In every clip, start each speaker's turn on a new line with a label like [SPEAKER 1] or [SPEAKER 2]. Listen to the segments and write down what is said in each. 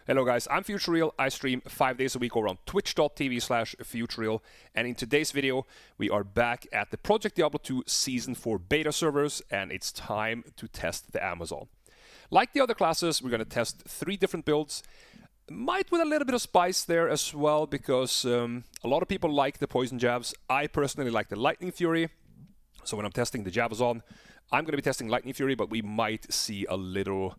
[SPEAKER 1] Hello guys, I'm Futureal. I stream 5 days a week over on twitch.tv/Futureal, and in today's video we are back at the Project Diablo 2 Season 4 beta servers, and it's time to test the Amazon. Like the other classes, we're going to test 3 different builds, might with a little bit of spice there as well, because a lot of people like the poison jabs. I personally like the Lightning Fury, so when I'm testing the Javazon, I'm going to be testing Lightning Fury, but we might see a little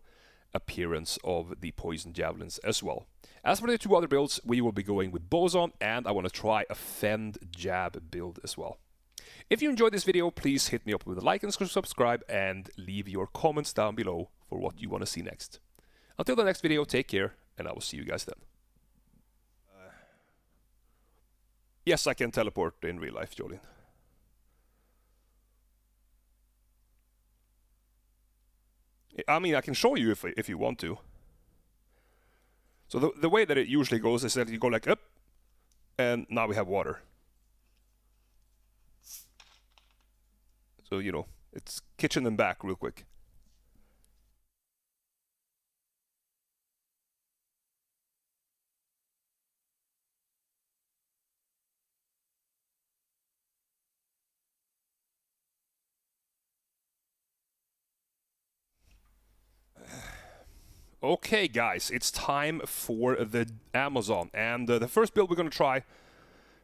[SPEAKER 1] appearance of the poison javelins as well. As for the 2 other builds, we will be going with Bozon, and I want to try a Fend jab build as well. If you enjoyed this video, please hit me up with a like and subscribe, and leave your comments down below for what you want to see next. Until the next video, take care, and I will see you guys then. Yes, I can teleport in real life, Jolien. I mean, I can show you if you want to. So the way that it usually goes is that you go like up, and now we have water. So, you know, it's kitchen and back real quick. Okay guys, it's time for the Amazon, and the first build we're going to try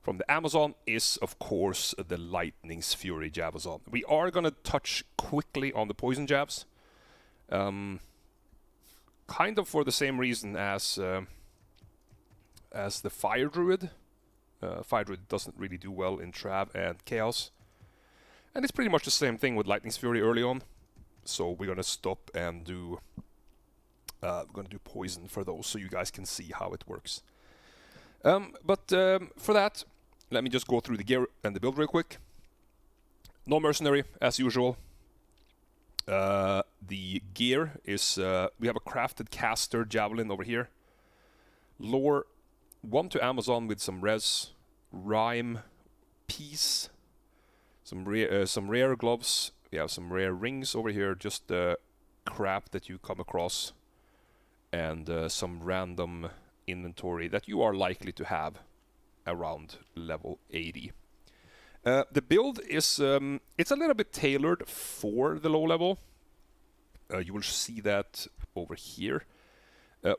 [SPEAKER 1] from the Amazon is of course the Lightning's Fury Javazon. We are going to touch quickly on the poison jabs, kind of for the same reason as the Fire Druid. Fire Druid doesn't really do well in Trav and Chaos, and it's pretty much the same thing with Lightning's Fury early on, so we're going to stop and do we're going to do poison for those so you guys can see how it works. For that, let me just go through the gear and the build real quick. No mercenary, as usual. The gear is, we have a crafted caster javelin over here. Lore 1 to Amazon with some res, rhyme, peace, some rare gloves. We have some rare rings over here, just crap that you come across, and some random inventory that you are likely to have around level 80. The build is it's a little bit tailored for the low level. You will see that over here.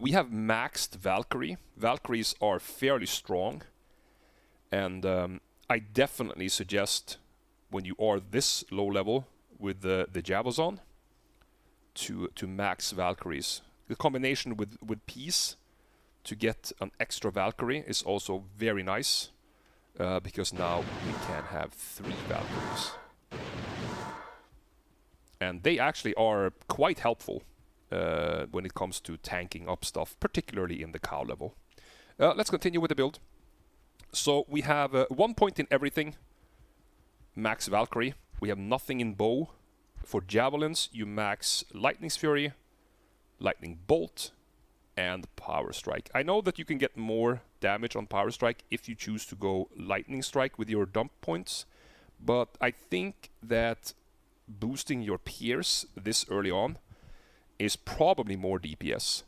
[SPEAKER 1] We have maxed Valkyrie. Valkyries are fairly strong, and I definitely suggest when you are this low level with the Javazon to max Valkyries. The combination with Peace to get an extra Valkyrie is also very nice, because now we can have 3 Valkyries. And they actually are quite helpful when it comes to tanking up stuff, particularly in the cow level. Let's continue with the build. So we have 1 point in everything, max Valkyrie. We have nothing in bow. For javelins, you max Lightning's Fury, Lightning Bolt, and Power Strike. I know that you can get more damage on Power Strike if you choose to go Lightning Strike with your dump points, but I think that boosting your Pierce this early on is probably more DPS.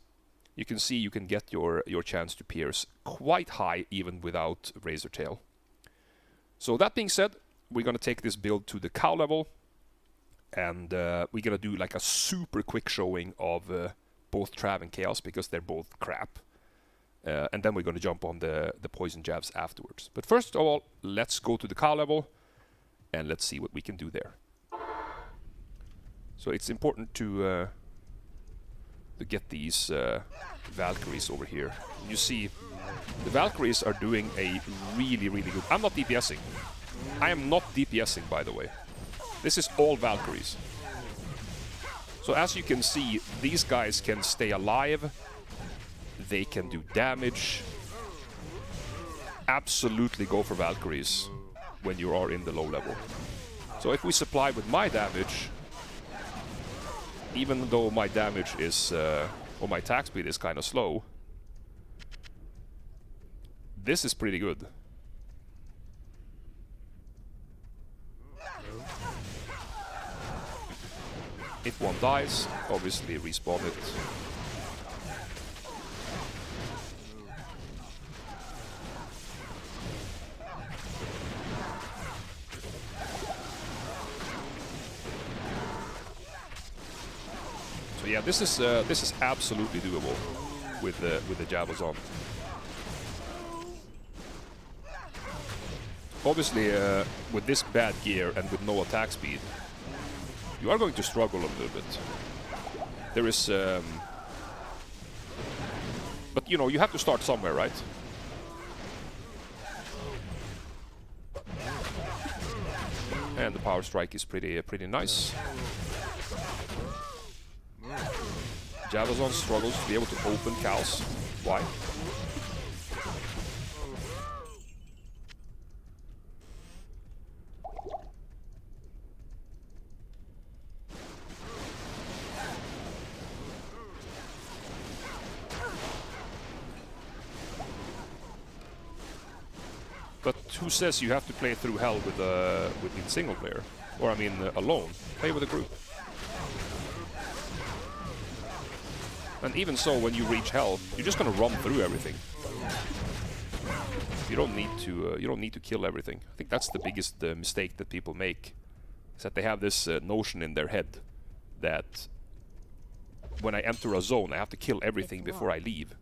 [SPEAKER 1] You can see you can get your chance to Pierce quite high even without Razor Tail. So that being said, we're going to take this build to the cow level, and we're going to do like a super quick showing of both Trav and Chaos, because they're both crap. And then we're going to jump on the poison jabs afterwards. But first of all, let's go to the cow level, and let's see what we can do there. So it's important to get these Valkyries over here. You see, the Valkyries are doing a really, really good... I'm not DPSing. I am not DPSing, by the way. This is all Valkyries. So as you can see, these guys can stay alive, they can do damage. Absolutely go for Valkyries when you are in the low level. So if we supply with my damage, even though my damage is, or my attack speed is kind of slow, this is pretty good. If one dies, obviously respawn it. yeah, this is absolutely doable with the Javels on. Obviously, with this bad gear and with no attack speed, you are going to struggle a little bit. There is, but you know, you have to start somewhere, right? And the power strike is pretty nice. Javazon struggles to be able to open cows. Why? But who says you have to play through hell with in single player? Or I mean, alone. Play with a group. And even so, when you reach hell, you're just gonna run through everything. You don't need to kill everything. I think that's the biggest mistake that people make, is that they have this notion in their head that when I enter a zone, I have to kill everything before I leave.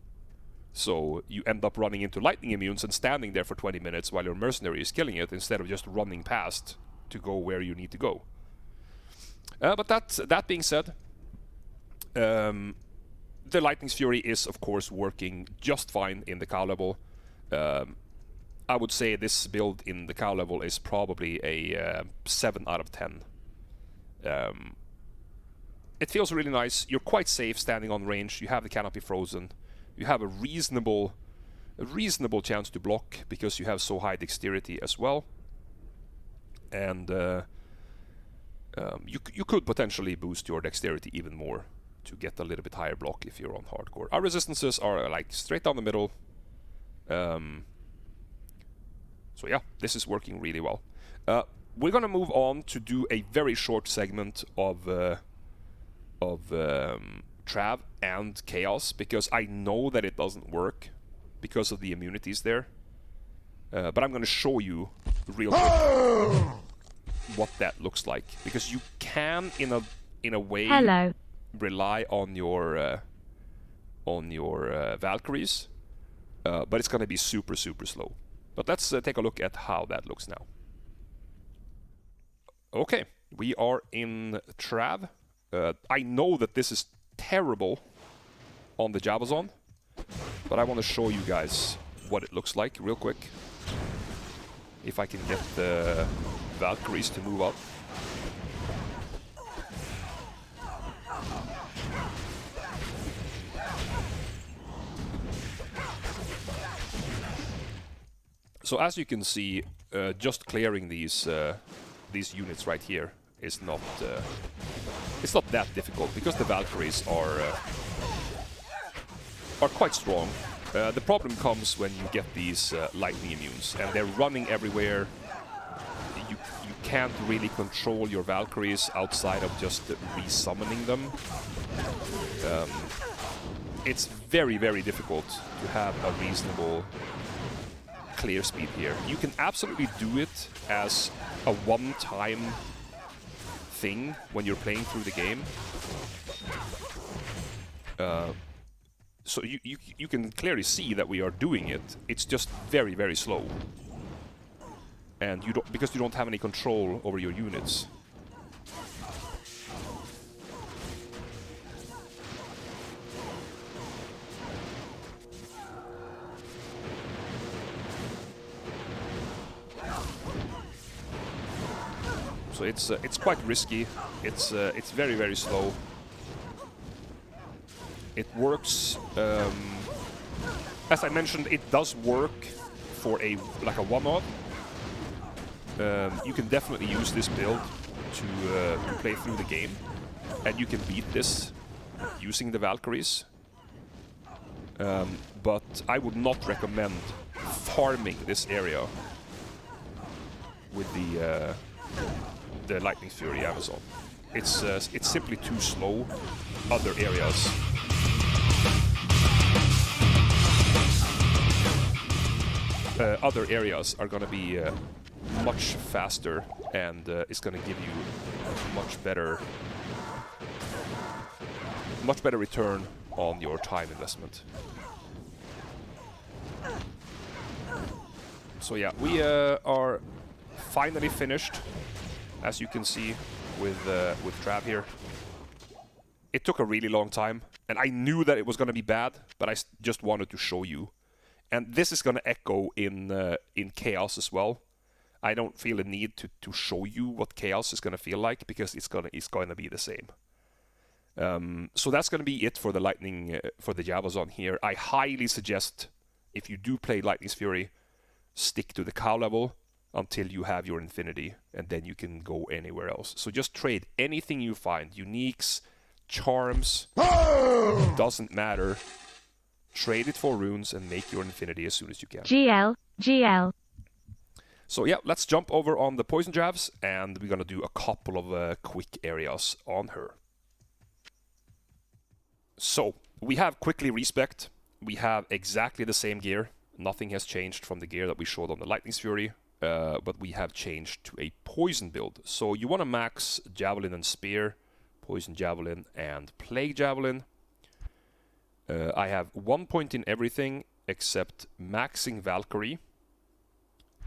[SPEAKER 1] So you end up running into lightning immunes and standing there for 20 minutes while your mercenary is killing it, instead of just running past to go where you need to go. But that being said, the Lightning's Fury is, of course, working just fine in the cow level. I would say this build in the cow level is probably a 7 out of 10. It feels really nice. You're quite safe standing on range. You have the canopy frozen. You have a reasonable chance to block because you have so high dexterity as well. And you could potentially boost your dexterity even more to get a little bit higher block if you're on hardcore. Our resistances are like straight down the middle. So yeah, this is working really well. We're gonna move on to do a very short segment of Trav and Chaos, because I know that it doesn't work because of the immunities there. But I'm gonna show you real quick what that looks like, because you can in a way
[SPEAKER 2] Hello.
[SPEAKER 1] rely on your Valkyries, but it's gonna be super slow. But let's take a look at how that looks now. Okay, we are in Trav. I know that this is terrible on the Javazon, but I want to show you guys what it looks like real quick. If I can get the Valkyries to move up. So as you can see, just clearing these units right here is not it's not that difficult, because the Valkyries are quite strong. The problem comes when you get these lightning immunes and they're running everywhere. You can't really control your Valkyries outside of just resummoning them. It's very difficult to have a reasonable clear speed here. You can absolutely do it as a one-time thing when you're playing through the game. So you can clearly see that we are doing it. It's just very slow, and because you don't have any control over your units. So it's quite risky. It's very slow. It works, as I mentioned, it does work for like a one-off. You can definitely use this build to play through the game, and you can beat this using the Valkyries. But I would not recommend farming this area with the Lightning Fury Amazon. It's simply too slow. Other areas. Other areas are going to be much faster, and it's going to give you much much better return on your time investment. So yeah, we are finally finished, as you can see with Trav here. It took a really long time, and I knew that it was going to be bad, but I just wanted to show you. And this is going to echo in Chaos as well. I don't feel a need to show you what Chaos is going to feel like, because it's going to be the same. So that's going to be it for the Lightning, for the Javazon here. I highly suggest, if you do play Lightning's Fury, stick to the cow level until you have your Infinity, and then you can go anywhere else. So just trade anything you find, uniques, charms, doesn't matter. Trade it for runes and make your Infinity as soon as you can.
[SPEAKER 2] GL.
[SPEAKER 1] So yeah, let's jump over on the Poison Jabs, and we're gonna do a couple of quick areas on her. So, we have quickly respect. We have exactly the same gear. Nothing has changed from the gear that we showed on the Lightning's Fury, but we have changed to a Poison build. So you want to max Javelin and Spear, Poison Javelin and Plague Javelin. I have 1 point in everything except maxing Valkyrie,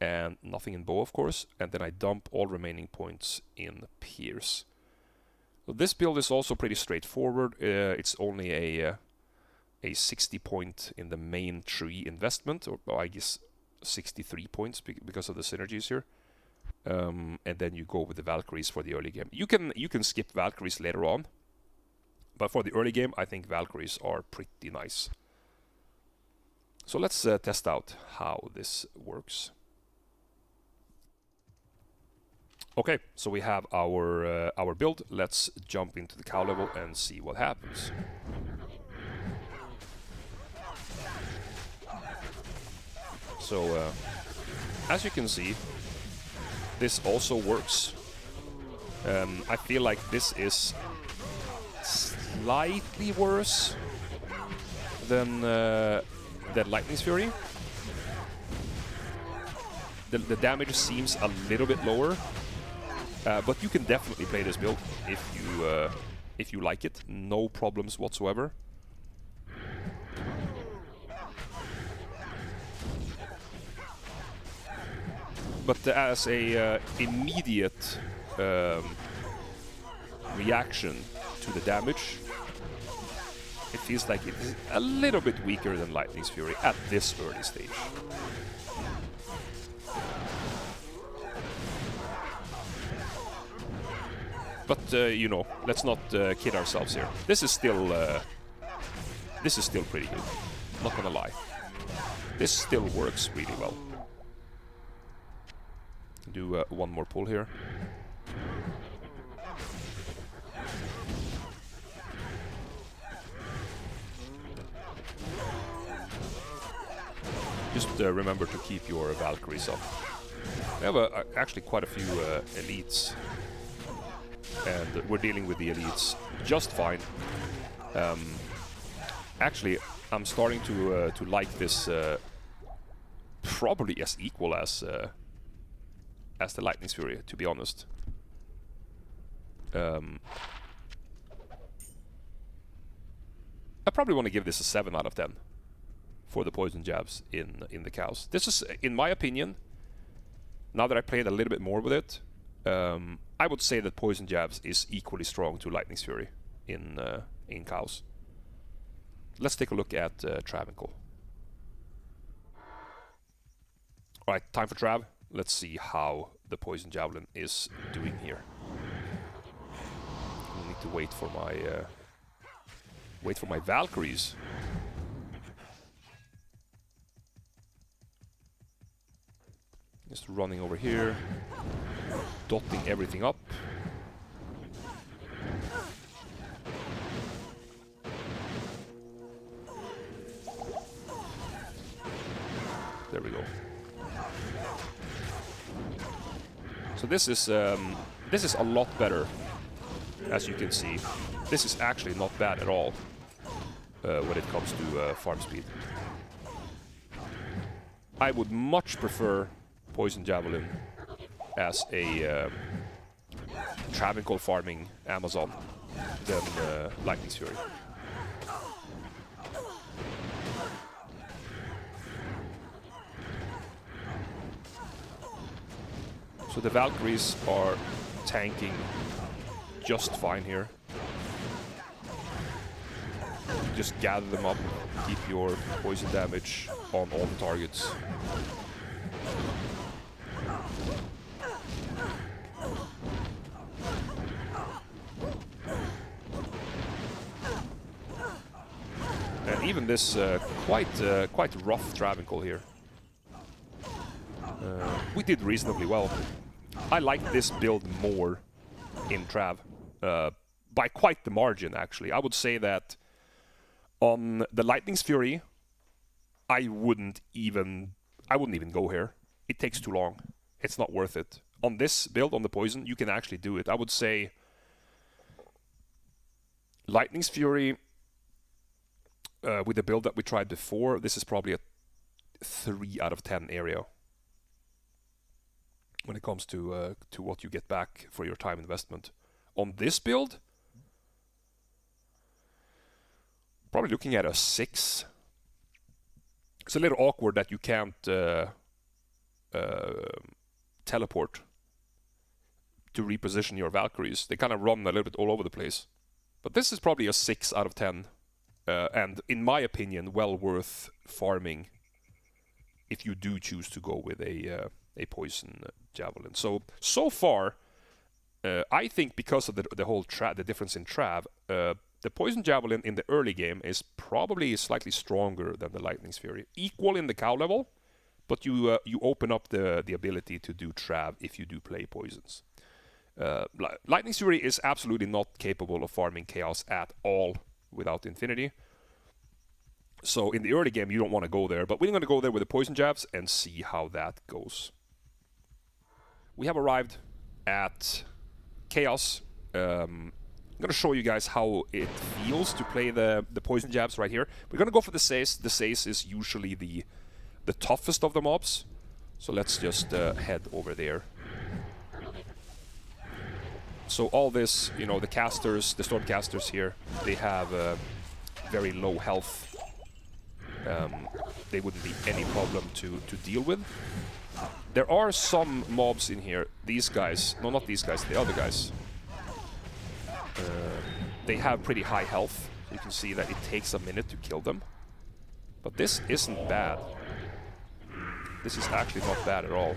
[SPEAKER 1] and nothing in Bow, of course, and then I dump all remaining points in Pierce. So this build is also pretty straightforward. It's only a 60 point in the main tree investment, or I guess 63 points because of the synergies here. And then you go with the Valkyries for the early game. You can skip Valkyries later on, but for the early game, I think Valkyries are pretty nice. So let's test out how this works. Okay, so we have our build. Let's jump into the cow level and see what happens. So, as you can see, this also works. I feel like this is slightly worse than Lightning's Fury. The damage seems a little bit lower, but you can definitely play this build if you like it. No problems whatsoever. But as a immediate reaction to the damage, it feels like it is a little bit weaker than Lightning's Fury at this early stage. But you know, let's not kid ourselves here. This is still pretty good. Not gonna lie, this still works really well. Do one more pull here. Just remember to keep your Valkyries up. We have actually quite a few elites, and we're dealing with the elites just fine. Actually, I'm starting to like this probably as equal as the Lightning's Fury, to be honest. I probably want to give this a 7 out of 10 for the Poison Jabs in the cows. This is, in my opinion, now that I played a little bit more with it, I would say that Poison Jabs is equally strong to Lightning's Fury in cows. Let's take a look at Travincal. Alright, time for Trav. Let's see how the Poison Javelin is doing here. I need to wait for my Valkyries. Just running over here, dotting everything up. There we go. So this is a lot better, as you can see. This is actually not bad at all when it comes to farm speed. I would much prefer Poison Javelin as a Travincal farming Amazon than Lightning's Fury. So the Valkyries are tanking just fine here. Just gather them up, keep your poison damage on all the targets. And even this quite rough Travincal here. We did reasonably well. I like this build more in Trav, by quite the margin actually. I would say that on the Lightning's Fury, I wouldn't even go here. It takes too long. It's not worth it. On this build, on the Poison, you can actually do it. I would say Lightning's Fury, with the build that we tried before, this is probably a 3 out of 10 area when it comes to what you get back for your time investment. On this build, probably looking at a 6. It's a little awkward that you can't teleport to reposition your Valkyries. They kind of run a little bit all over the place. But this is probably a 6 out of 10. And in my opinion, well worth farming if you do choose to go with a Poison Javelin. So far, I think because of the whole the difference in Trav, the Poison Javelin in the early game is probably slightly stronger than the Lightning's Fury. Equal in the cow level, but you open up the ability to do Trav if you do play Poisons. Lightning's Fury is absolutely not capable of farming Chaos at all without Infinity. So in the early game, you don't want to go there, but we're going to go there with the Poison Jabs and see how that goes. We have arrived at Chaos. I'm going to show you guys how it feels to play the Poison Jabs right here. We're going to go for the Sace. The Sace is usually the toughest of the mobs. So let's just head over there. So all this, you know, the casters, the Stormcasters here, they have very low health. They wouldn't be any problem to deal with. There are some mobs in here. These guys, no, not these guys, the other guys. They have pretty high health. You can see that it takes a minute to kill them. But this isn't bad. This is actually not bad at all.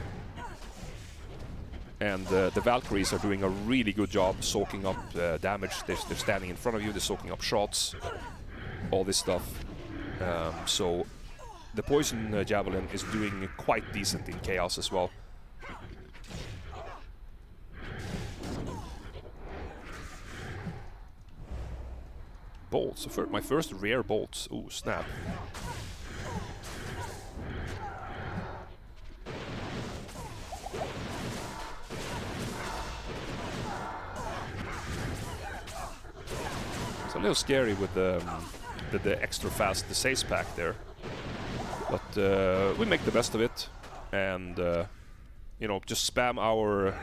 [SPEAKER 1] And the Valkyries are doing a really good job soaking up damage. They're standing in front of you, they're soaking up shots, all this stuff. So the Poison Javelin is doing quite decent in Chaos as well. Bolts, my first rare bolts. Ooh, snap. It's a little scary with the extra fast the Sace pack there, but we make the best of it, and you know, just spam our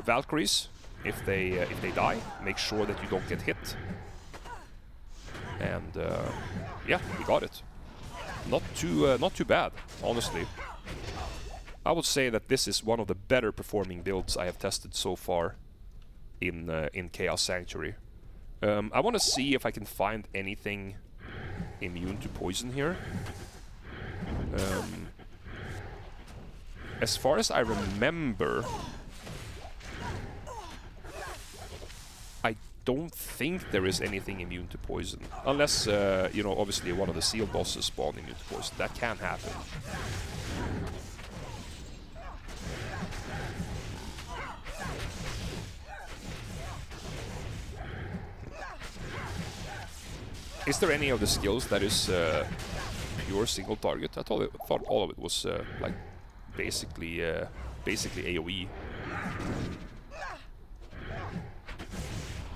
[SPEAKER 1] Valkyries if they die. Make sure that you don't get hit, and yeah, we got it. Not too bad, honestly. I would say that this is one of the better performing builds I have tested so far in Chaos Sanctuary. I want to see if I can find anything immune to poison here. As far as I remember, I don't think there is anything immune to poison. Unless, you know, obviously one of the seal bosses spawn immune to poison. That can happen. Is there any of the skills that is pure single target? I thought all of it was like basically AoE.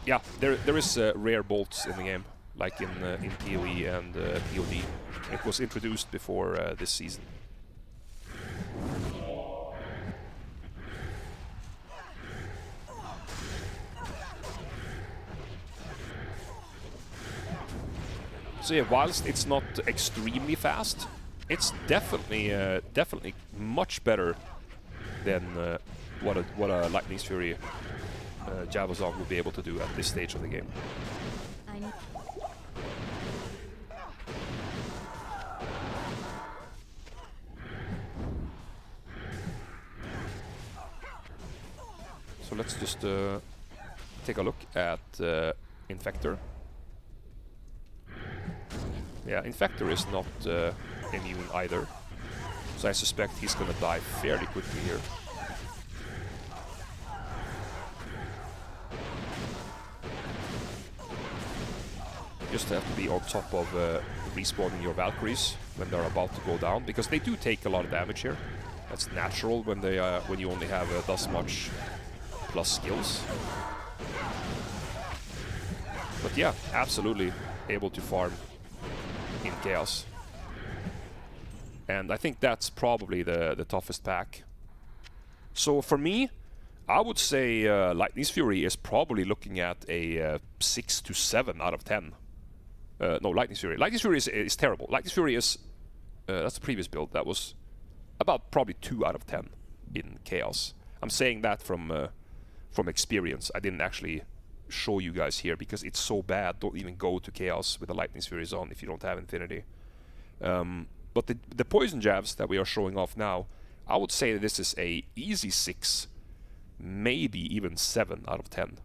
[SPEAKER 1] Yeah, there is rare bolts in the game, like in PoE and PoD. It was introduced before this season. So yeah, whilst it's not extremely fast, it's definitely much better than what a Lightning's Fury Javazon will be able to do at this stage of the game. So let's just take a look at Infector. Yeah, Infector is not immune either, so I suspect he's gonna die fairly quickly here. Just have to be on top of respawning your Valkyries when they're about to go down, because they do take a lot of damage here. That's natural when they when you only have thus much plus skills. But yeah, absolutely able to farm in Chaos. And I think that's probably the toughest pack. So for me, I would say Lightning's Fury is probably looking at a 6 to 7 out of 10. No, Lightning's Fury. Lightning's Fury is terrible. Lightning's Fury is... that's the previous build. That was about probably 2 out of 10 in Chaos. I'm saying that from experience. I didn't actually show you guys here because it's so bad. Don't even go to Chaos with the Lightning's Fury on if you don't have Infinity. But the poison jabs that we are showing off now, I would say that this is a easy 6, maybe even 7 out of 10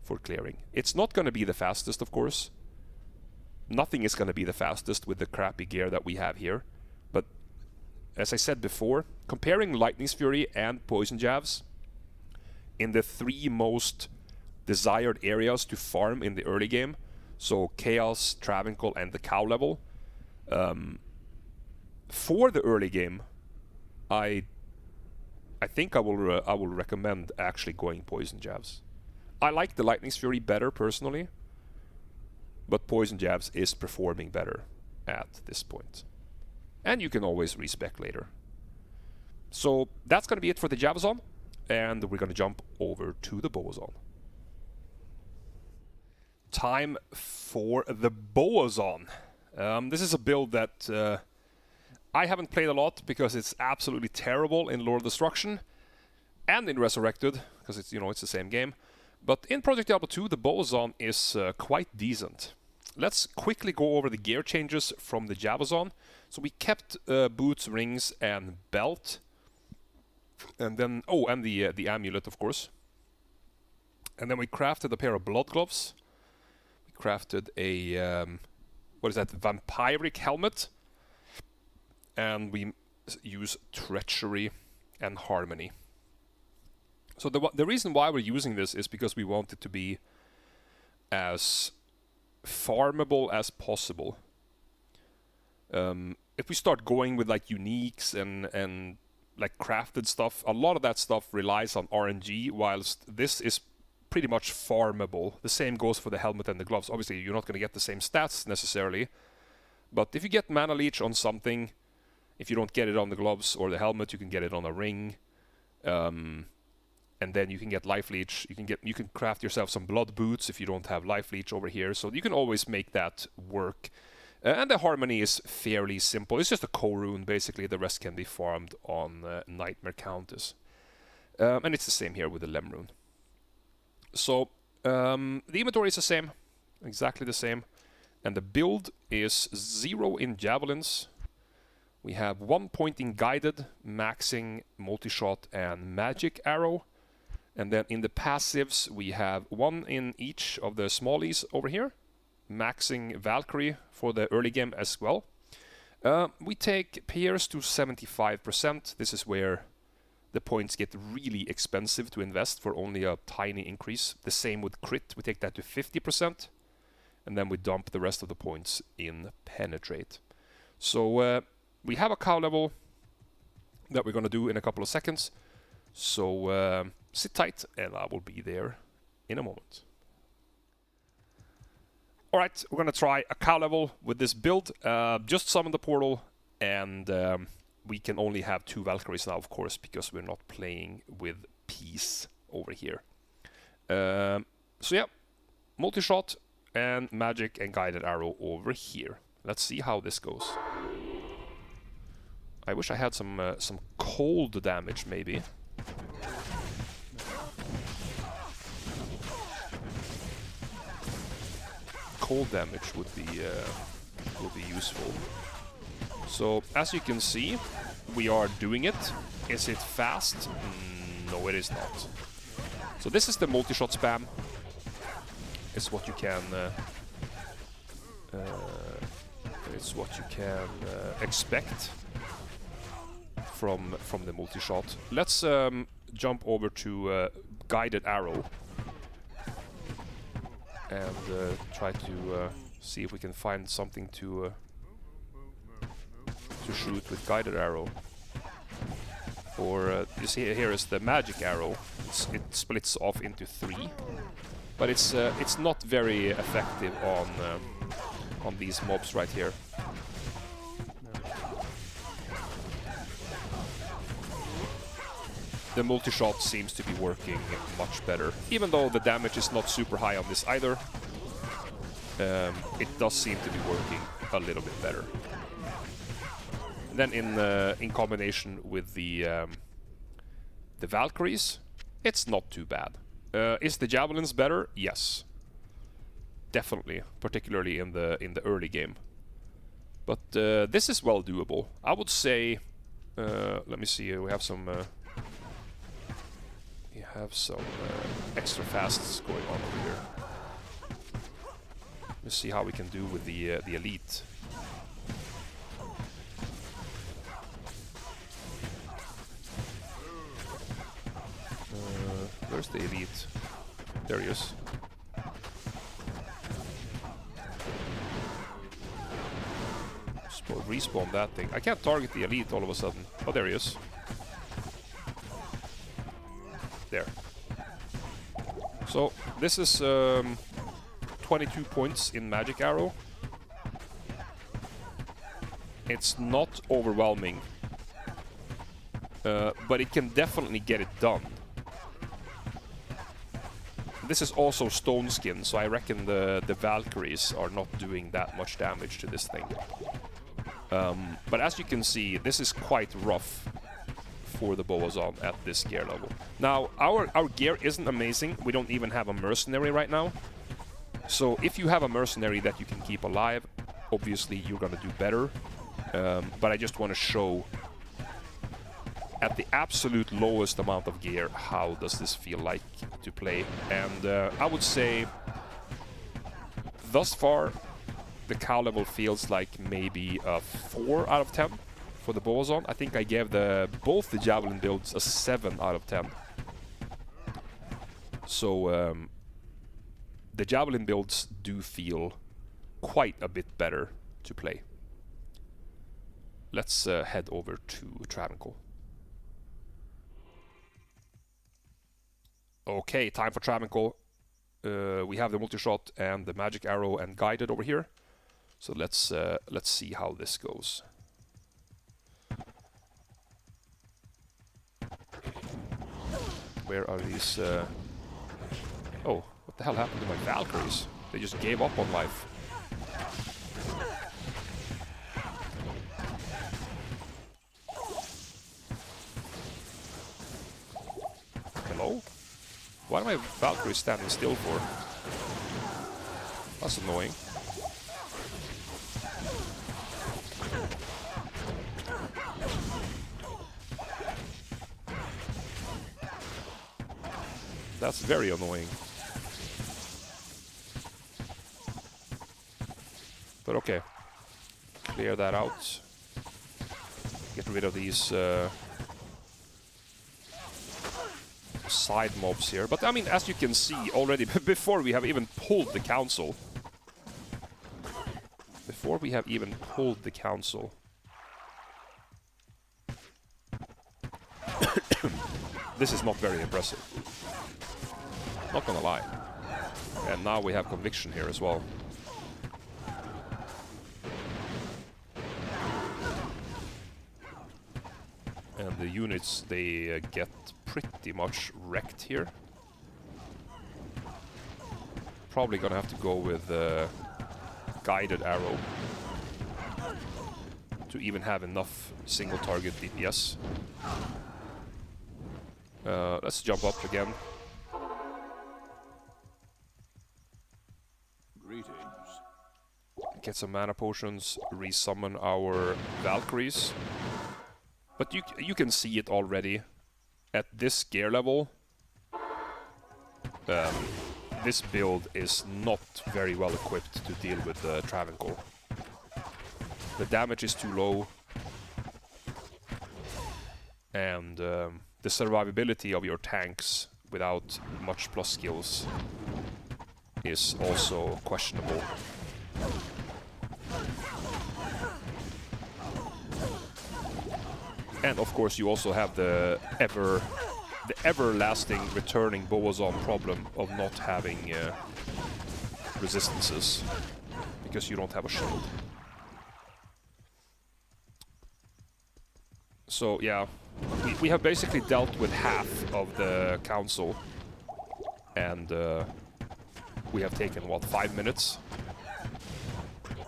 [SPEAKER 1] for clearing. It's not going to be the fastest, of course. Nothing is going to be the fastest with the crappy gear that we have here. But as I said before, comparing Lightning's Fury and poison jabs in the 3 most desired areas to farm in the early game, so Chaos, Travincal, and the cow level, for the early game, I think I will recommend actually going poison jabs. I like the Lightning's Fury better personally, but poison jabs is performing better at this point. And you can always respec later. So that's going to be it for the Javazon, and we're going to jump over to the Boazon. Time for the Boazon. This is a build that I haven't played a lot because it's absolutely terrible in Lord of Destruction and in Resurrected, because it's, you know, it's the same game. But in Project Diablo 2, the Boazon is quite decent. Let's quickly go over the gear changes from the Javazon. So we kept boots, rings, and belt, and then and the amulet, of course. And then we crafted a pair of blood gloves. We crafted a what is that? Vampiric helmet, and we use treachery and harmony. So the reason why we're using this is because we want it to be as farmable as possible. If we start going with like uniques and like crafted stuff, a lot of that stuff relies on RNG, whilst this is pretty much farmable. The same goes for the helmet and the gloves. Obviously, you're not going to get the same stats necessarily, but if you get mana leech on something, if you don't get it on the gloves or the helmet, you can get it on a ring. And then you can get life leech. You can craft yourself some blood boots if you don't have life leech over here. So you can always make that work. And the harmony is fairly simple. It's just a co-rune basically. The rest can be farmed on Nightmare Countess. And it's the same here with the Lem rune. So the inventory is the same, exactly the same. And the build is 0 in javelins. We have 1 point in guided, maxing multi-shot and magic arrow. And then in the passives, we have 1 in each of the smallies over here, maxing Valkyrie for the early game as well. We take Pierce to 75%. This is where the points get really expensive to invest for only a tiny increase. The same with Crit. We take that to 50%. And then we dump the rest of the points in Penetrate. So we have a cow level that we're going to do in a couple of seconds. So sit tight and I will be there in a moment. Alright, we're going to try a cow level with this build. Just summon the portal, and we can only have 2 Valkyries now, of course, because we're not playing with peace over here. So yeah, multi-shot and magic and guided arrow over here. Let's see how this goes. I wish I had some cold damage, maybe. cold damage would be useful. So as you can see, we are doing it. Is it fast? No, it is not. So this is the multi-shot spam. It's what you can expect from the multi-shot. Let's jump over to guided arrow and try to see if we can find something to shoot with guided arrow. Or you see here is the magic arrow. It splits off into 3, but it's not very effective on these mobs right here. The multi-shot seems to be working much better, even though the damage is not super high on this either. It does seem to be working a little bit better. Then in combination with the Valkyries, it's not too bad. Is the javelins better? Yes, definitely, particularly in the early game. But this is well doable. I would say. Let me see. We have some. Extra fasts going on over here. Let's see how we can do with the elite. Where's the elite? There he is. Respawn that thing. I can't target the elite all of a sudden. Oh, there he is. There. So this is 22 points in magic arrow. It's not overwhelming, but it can definitely get it done. This is also stone skin, so I reckon the Valkyries are not doing that much damage to this thing. But as you can see, this is quite rough for the Boazon at this gear level. Now, our gear isn't amazing. We don't even have a mercenary right now. So if you have a mercenary that you can keep alive, obviously you're gonna do better. But I just want to show at the absolute lowest amount of gear, how does this feel like to play? And I would say thus far the cow level feels like maybe a 4 out of 10 for the Boazon. I think I gave both the javelin builds a 7 out of 10. So the javelin builds do feel quite a bit better to play. Let's head over to Travincal. Okay, time for Travincal. We have the multi-shot and the magic arrow and guided over here. So let's see how this goes. Where are these? Oh, what the hell happened to my Valkyries? They just gave up on life. Hello? Why are my Valkyries standing still for? That's annoying. That's very annoying. But okay. Clear that out. Get rid of these side mobs here. But I mean, as you can see already, before we have even pulled the council. This is not very impressive. Not gonna lie. And now we have conviction here as well. And the units, they get pretty much wrecked here. Probably gonna have to go with guided arrow to even have enough single target DPS. Let's jump up again.
[SPEAKER 2] Greetings.
[SPEAKER 1] get some mana potions, resummon our Valkyries. But you can see it already. At this gear level, this build is not very well equipped to deal with Travincal. The damage is too low, and the survivability of your tanks without much plus skills is also questionable. And of course you also have the everlasting returning Boazon problem of not having resistances, because you don't have a shield. So yeah, we have basically dealt with half of the council, and we have taken, what, 5 minutes?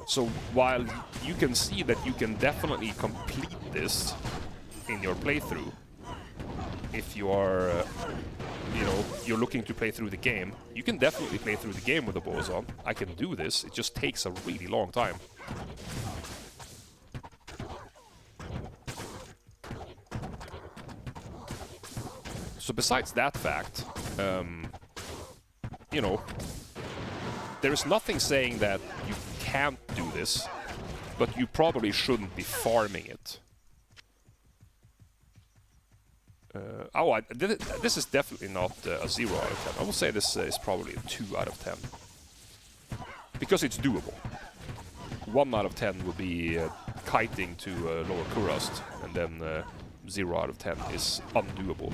[SPEAKER 1] So while you can see that you can definitely complete this in your playthrough, if you are, you know, you're looking to play through the game, you can definitely play through the game with the Boazon. I can do this, it just takes a really long time. So besides that fact, you know, there is nothing saying that you can't do this, but you probably shouldn't be farming it. This is definitely not a 0 out of 10. I will say this is probably a 2 out of 10. Because it's doable. 1 out of 10 will be kiting to lower Kurast, and then 0 out of 10 is undoable.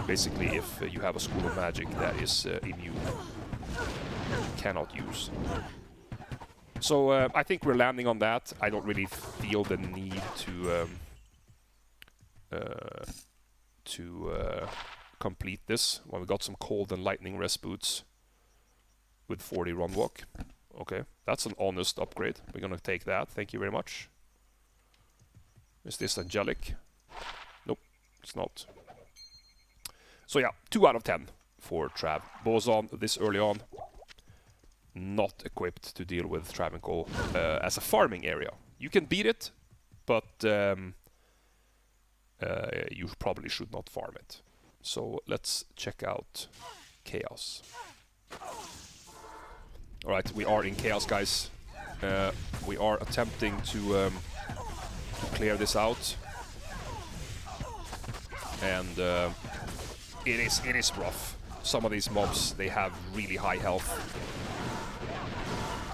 [SPEAKER 1] Basically, if you have a school of magic that is immune, cannot use. So I think we're landing on that. I don't really feel the need to complete this. Well, we got some cold and lightning rest boots with 40 run walk. Okay, that's an honest upgrade. We're gonna take that. Thank you very much. Is this angelic? Nope, it's not. So yeah, 2 out of 10 for Trav. Boazon this early on, not equipped to deal with Travincal as a farming area. You can beat it, but you probably should not farm it. So let's check out Chaos. Alright, we are in Chaos, guys. We are attempting to clear this out. And it is rough. Some of these mobs, they have really high health.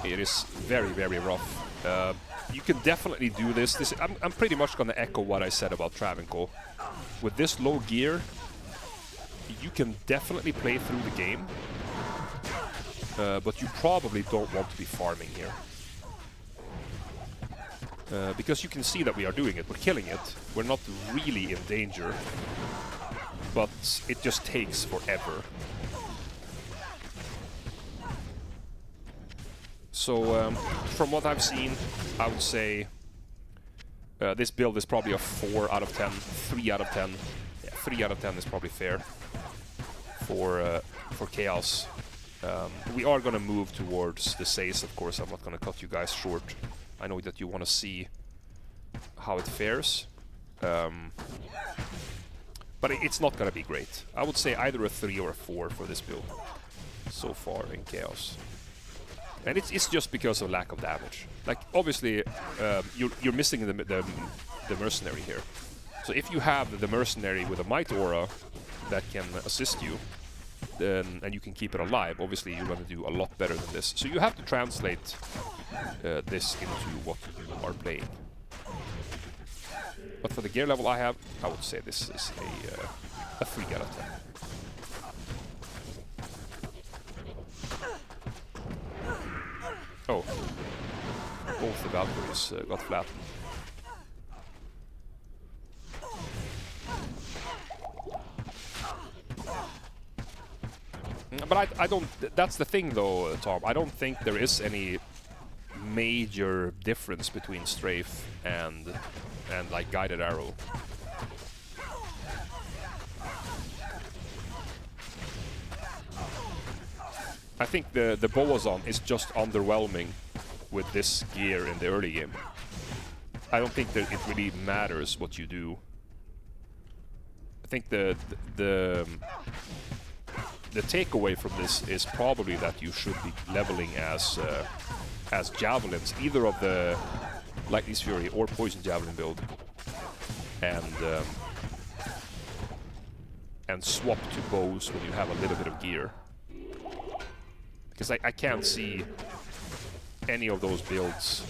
[SPEAKER 1] It is very, very rough. You can definitely do this. I'm pretty much gonna echo what I said about Travincal. With this low gear, you can definitely play through the game, but you probably don't want to be farming here. Because you can see that we are doing it, we're killing it. We're not really in danger, but it just takes forever. So, from what I've seen, I would say this build is probably a 4 out of 10, 3 out of 10. Yeah, 3 out of 10 is probably fair for Chaos. We are going to move towards the Says, of course. I'm not going to cut you guys short. I know that you want to see how it fares. But it's not going to be great. I would say either a 3 or a 4 for this build so far in Chaos. And it's just because of lack of damage. Like, obviously, you're missing the mercenary here. So if you have the mercenary with a might aura that can assist you, then, and you can keep it alive, obviously you're going to do a lot better than this. So you have to translate this into what you are playing. But for the gear level I have, I would say this is a 3 out of 10. Oh, both the Valkyries got flattened. But I don't, that's the thing though, Tom, I don't think there is any major difference between Strafe and like Guided Arrow. I think the Boazon is just underwhelming with this gear in the early game. I don't think that it really matters what you do. I think the takeaway from this is probably that you should be leveling as javelins, either of the Lightning's Fury or Poison Javelin build, and swap to bows when you have a little bit of gear. Because I can't see any of those builds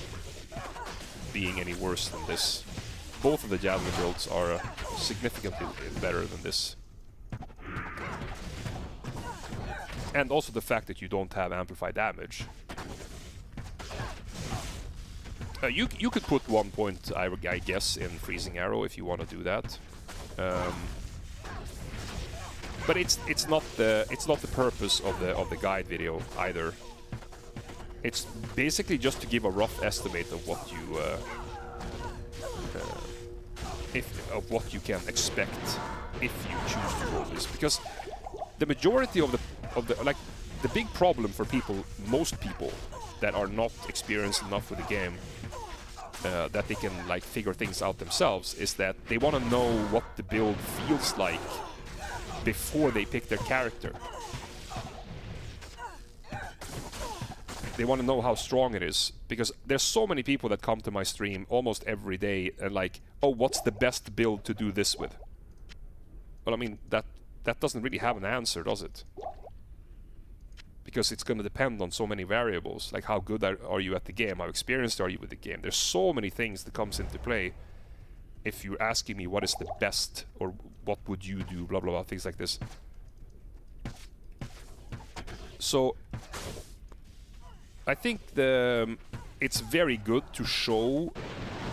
[SPEAKER 1] being any worse than this. Both of the Javelin builds are significantly better than this. And also the fact that you don't have amplified damage. You could put 1 point, I guess, in Freezing Arrow if you want to do that. But it's not the purpose of the guide video either. It's basically just to give a rough estimate of what you of what you can expect if you choose to roll this, because the majority of the like the big problem for people, most people that are not experienced enough with the game, that they can like figure things out themselves, is that they want to know what the build feels like before they pick their character. They want to know how strong it is, because there's so many people that come to my stream almost every day and like, oh, what's the best build to do this with? Well, I mean, that doesn't really have an answer, does it? Because it's going to depend on so many variables, like how good are you at the game, how experienced are you with the game. There's so many things that comes into play if you're asking me what is the best, or what would you do, blah blah blah, things like this. So I think it's very good to show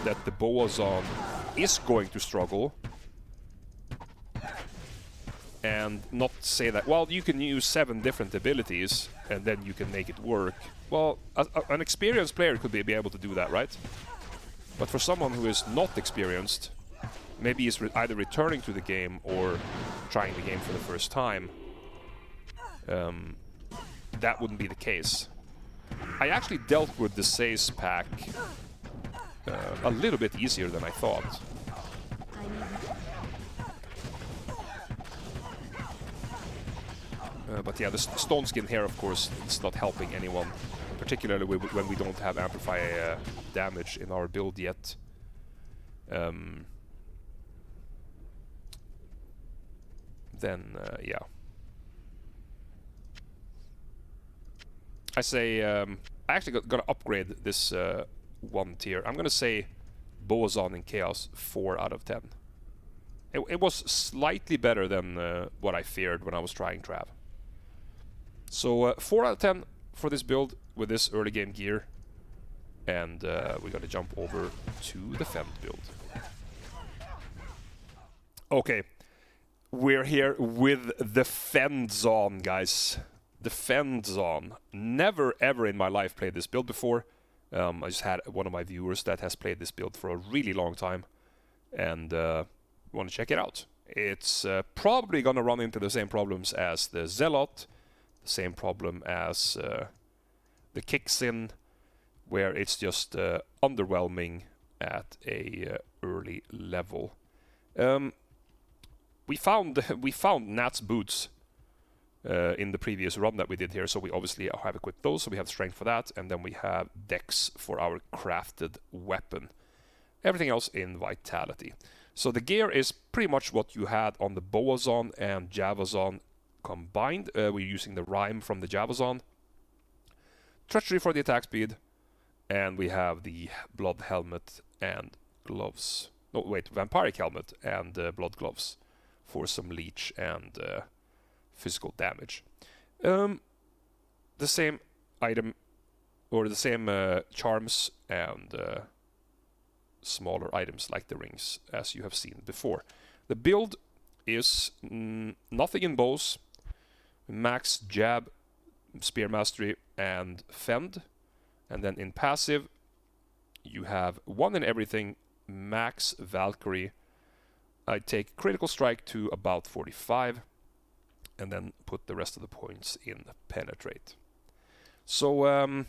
[SPEAKER 1] that the Boazon is going to struggle, and not say that, well, you can use 7 different abilities and then you can make it work. Well, an experienced player could be able to do that, right? But for someone who is not experienced, maybe is either returning to the game or trying the game for the first time, that wouldn't be the case. I actually dealt with the Says pack a little bit easier than I thought. But yeah, the stone skin here, of course, it's not helping anyone, particularly when we don't have amplify damage in our build yet. Yeah. I say, I actually gonna upgrade this 1 tier. I'm gonna say Boazon in Chaos 4 out of 10. It was slightly better than what I feared when I was trying Trav. So 4 out of 10 for this build with this early game gear. And we're gonna jump over to the Fend build. Okay, we're here with the Fend-zon, guys. The Fend-zon. Never ever in my life played this build before. I just had one of my viewers that has played this build for a really long time, and want to check it out. It's probably gonna run into the same problems as the Zealot, the same problem as the Kixin, where it's just underwhelming at a early level. We found Nat's boots in the previous run that we did here, so we obviously have equipped those, so we have strength for that, and then we have dex for our crafted weapon. Everything else in vitality. So the gear is pretty much what you had on the Boazon and Javazon combined. We're using the rhyme from the Javazon. Treachery for the attack speed, and we have the blood helmet and gloves. No, wait, vampiric helmet and blood gloves for some leech and physical damage. The same item, or the same charms and smaller items like the rings as you have seen before. The build is nothing in bows, max jab, spear mastery and fend, and then in passive you have 1 in everything, max Valkyrie. I take critical strike to about 45 and then put the rest of the points in penetrate. So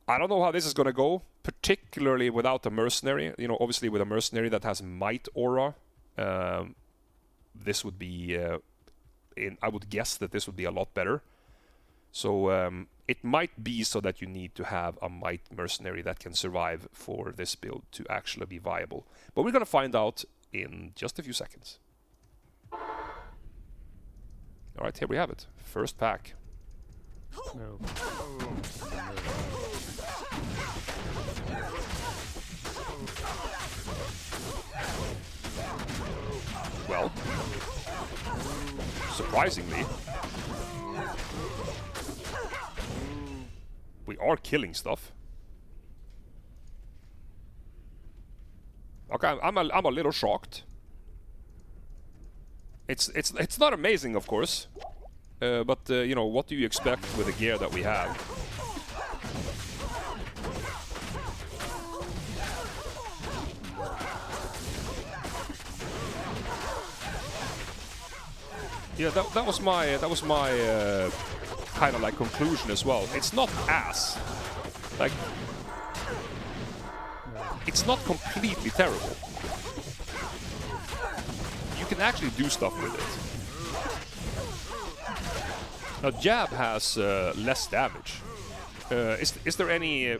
[SPEAKER 1] I don't know how this is going to go, particularly without a mercenary. You know, obviously with a mercenary that has might aura, this would be, I would guess that this would be a lot better. So it might be so that you need to have a might mercenary that can survive for this build to actually be viable. But we're going to find out in just a few seconds. Alright, here we have it. First pack.
[SPEAKER 2] No.
[SPEAKER 1] Well, surprisingly, we are killing stuff. Okay, I'm a little shocked. It's not amazing, of course, but you know, what do you expect with the gear that we have? Yeah, that was my kind of like conclusion as well. It's not ass, like it's not completely terrible. You can actually do stuff with it. Now jab has less damage. Is there any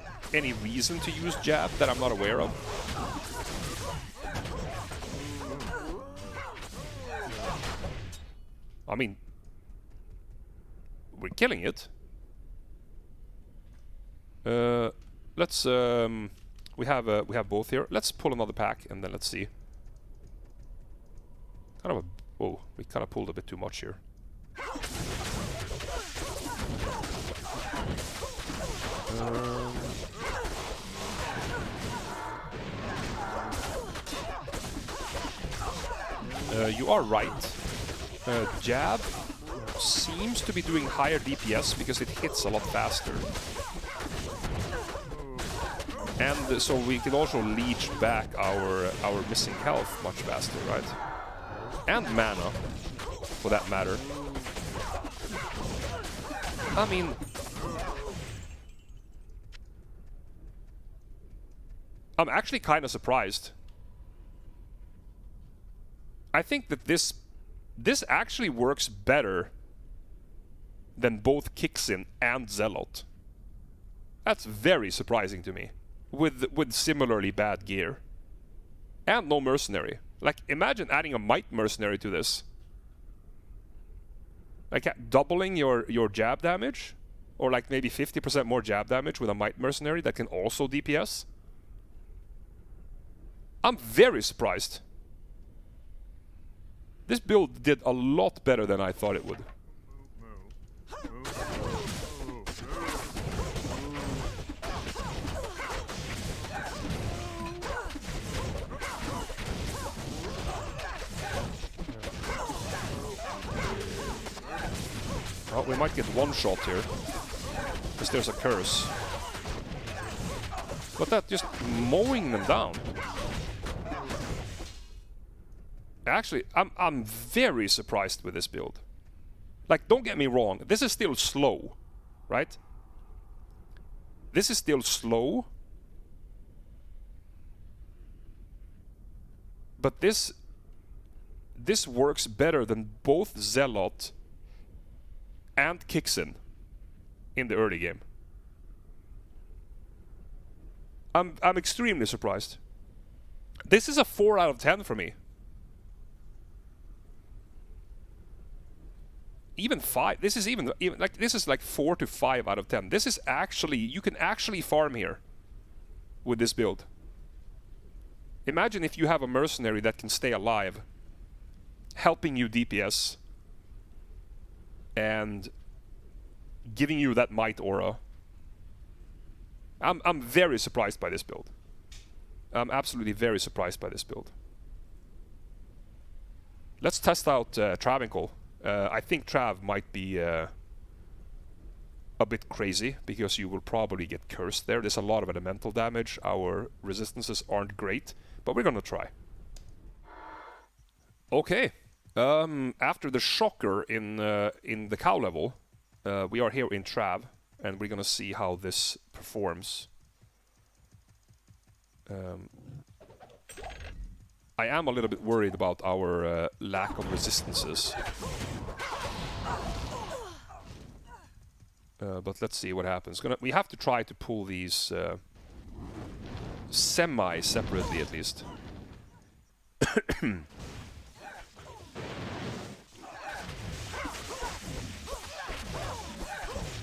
[SPEAKER 1] reason to use jab that I'm not aware of? I mean, we're killing it. Let's we have both here. Let's pull another pack and then let's see. Kind of a whoa, we kind of pulled a bit too much here. You are right. Jab seems to be doing higher DPS because it hits a lot faster. And so we can also leech back our missing health much faster, right? And mana, for that matter. I mean, I'm actually kind of surprised. I think that this actually works better than both Kixin and Zealot. That's very surprising to me. With similarly bad gear. And no mercenary. Like, imagine adding a might mercenary to this. Like, doubling your jab damage? Or like maybe 50% more jab damage with a might mercenary that can also DPS? I'm very surprised. This build did a lot better than I thought it would. Well, we might get one shot here. Because there's a curse. But that just mowing them down. Actually, I'm very surprised with this build. Like, don't get me wrong, this is still slow, right? This is still slow. But this works better than both Zealot and Kixin in the early game. I'm extremely surprised. This is a 4 out of 10 for me. Even 5. This is even like this is like 4 to 5 out of 10. This is actually, you can actually farm here with this build. Imagine if you have a mercenary that can stay alive, helping you DPS and giving you that might aura. I'm very surprised by this build. I'm absolutely very surprised by this build. Let's test out Travincal. I think Trav might be a bit crazy because you will probably get cursed there. There's a lot of elemental damage. Our resistances aren't great, but we're gonna try. Okay. After the shocker in the cow level, we are here in Trav. and we're gonna see how this performs. I am a little bit worried about our lack of resistances. But let's see what happens. We have to try to pull these semi-separately at least.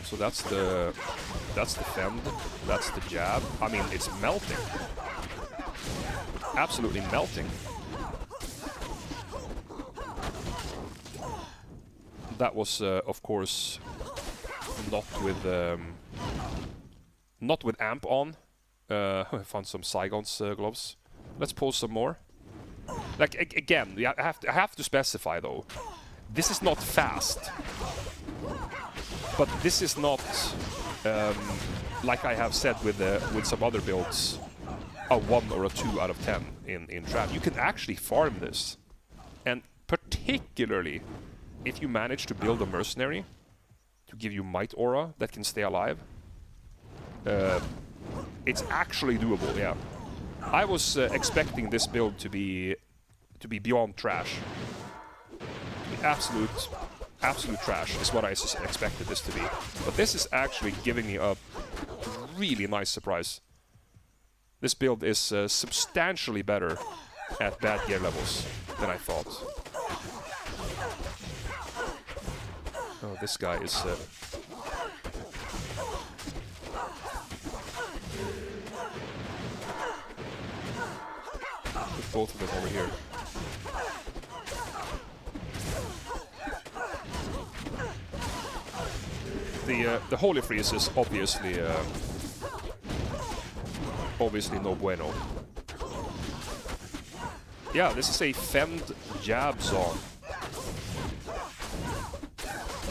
[SPEAKER 1] So that's the Fend, that's the jab. I mean, it's melting. Absolutely melting. That was, of course, not with amp on. I found some Saigon's gloves. Let's pull some more. Like again, I have to specify though. This is not fast, but this is not like I have said with some other builds, a 1 or a 2 out of 10 in Trav. You can actually farm this, and particularly if you manage to build a mercenary to give you might aura that can stay alive, it's actually doable. Yeah, I was expecting this build to be beyond trash. Absolute trash is what I expected this to be. But this is actually giving me a really nice surprise. This build is substantially better at bad gear levels than I thought. Oh, this guy is... Put both of them over here. The Holy Freeze is obviously no bueno. Yeah, this is a Fend jab zone.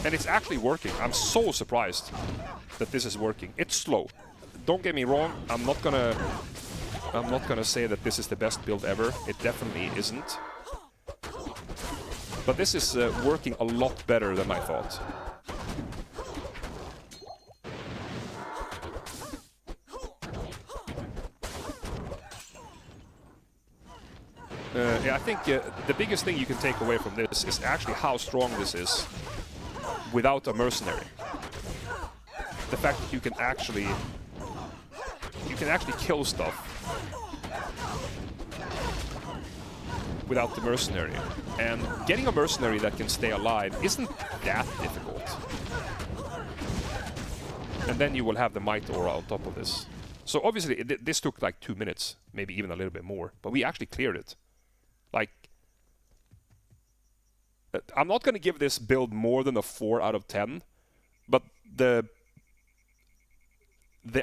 [SPEAKER 1] And it's actually working. I'm so surprised that this is working. It's slow. Don't get me wrong, I'm not gonna say that this is the best build ever. It definitely isn't. But this is working a lot better than I thought. Yeah, I think the biggest thing you can take away from this is actually how strong this is without a mercenary. The fact that you can actually kill stuff without the mercenary. And getting a mercenary that can stay alive isn't that difficult. And then you will have the might aura on top of this. So obviously this took like 2 minutes, maybe even a little bit more, but we actually cleared it. Like, I'm not going to give this build more than a 4 out of 10, but the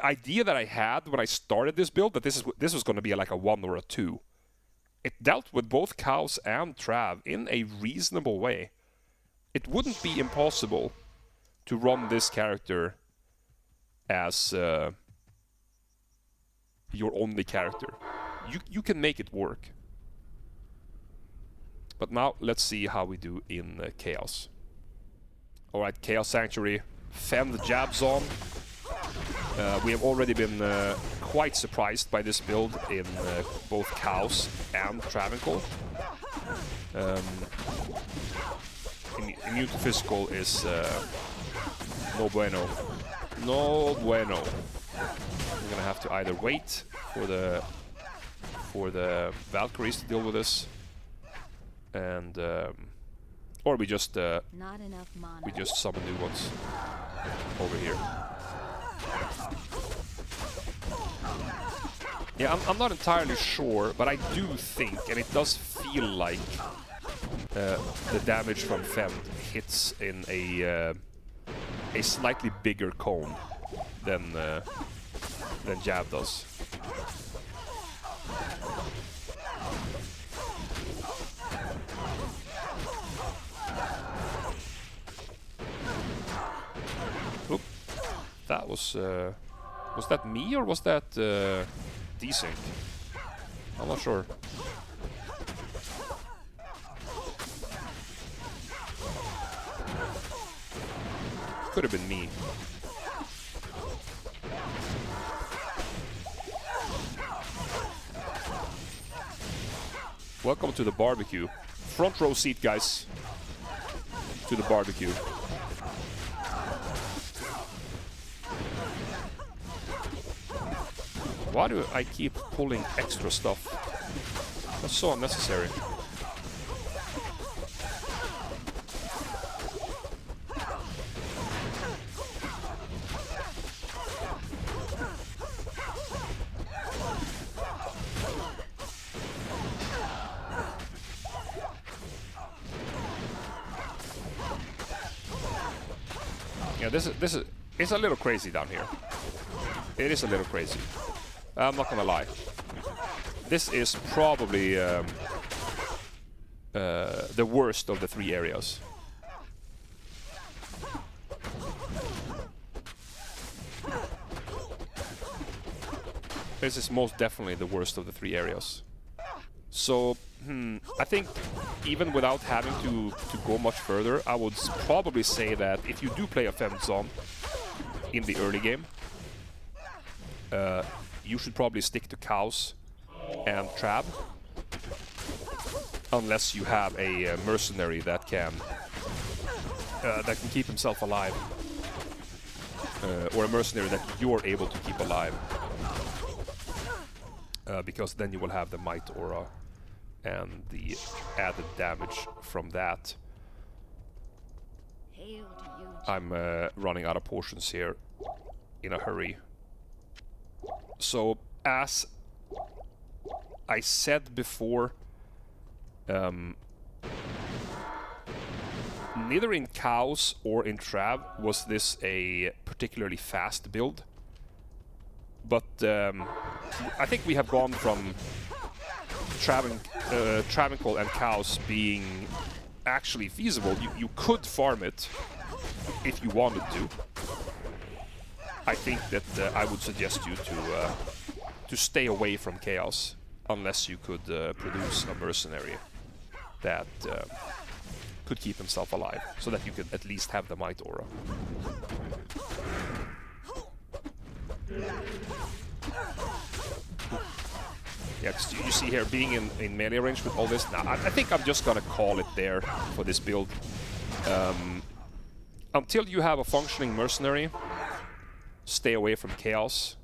[SPEAKER 1] idea that I had when I started this build, that this was going to be like a 1 or a 2, it dealt with both cows and Trav in a reasonable way. It wouldn't be impossible to run this character as your only character. You can make it work. But now, let's see how we do in Chaos. Alright, Chaos Sanctuary, Fend jab zone. We have already been quite surprised by this build in both Chaos and Travincal. Immune to physical is no bueno. No bueno. We're gonna have to either wait for the Valkyries to deal with this, and or we just summon new ones over here. Yeah, I'm not entirely sure, but I do think, and it does feel like the damage from Fend hits in a slightly bigger cone than Jab does. Oop. That was that me or was that desync? I'm not sure. Could have been me. Welcome to the barbecue. Front row seat, guys. To the barbecue. Why do I keep pulling extra stuff? That's so unnecessary. Yeah, this is it's a little crazy down here. It is a little crazy. I'm not gonna lie. This is probably the worst of the 3 areas. This is most definitely the worst of the 3 areas. So, I think even without having to go much further, I would probably say that if you do play a Fend zone in the early game, you should probably stick to cows and Trav, unless you have a mercenary that can keep himself alive, or a mercenary that you're able to keep alive, because then you will have the might aura and the added damage from that. I'm running out of potions here in a hurry. So, as I said before, neither in cows or in Trav was this a particularly fast build. But I think we have gone from Travincal and cows being actually feasible. You could farm it if you wanted to. I think that I would suggest you to stay away from chaos unless you could produce a mercenary that could keep himself alive, so that you could at least have the might aura. Yeah, 'cause you see here, being in melee range with all this, now I think I'm just gonna call it there for this build. Until you have a functioning mercenary, stay away from chaos.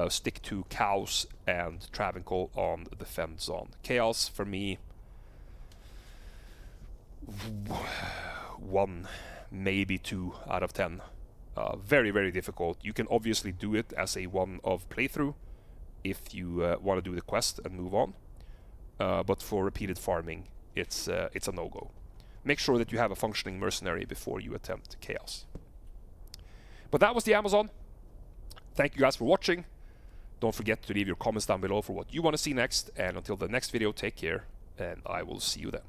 [SPEAKER 1] Stick to cows and Travincal on the Fend zone. Chaos, for me, 1, maybe 2 out of 10. Very, very difficult. You can obviously do it as a 1 of playthrough if you want to do the quest and move on. But for repeated farming, it's a no-go. Make sure that you have a functioning mercenary before you attempt chaos. But that was the Amazon. Thank you guys for watching. Don't forget to leave your comments down below for what you want to see next. And until the next video, take care, and I will see you then.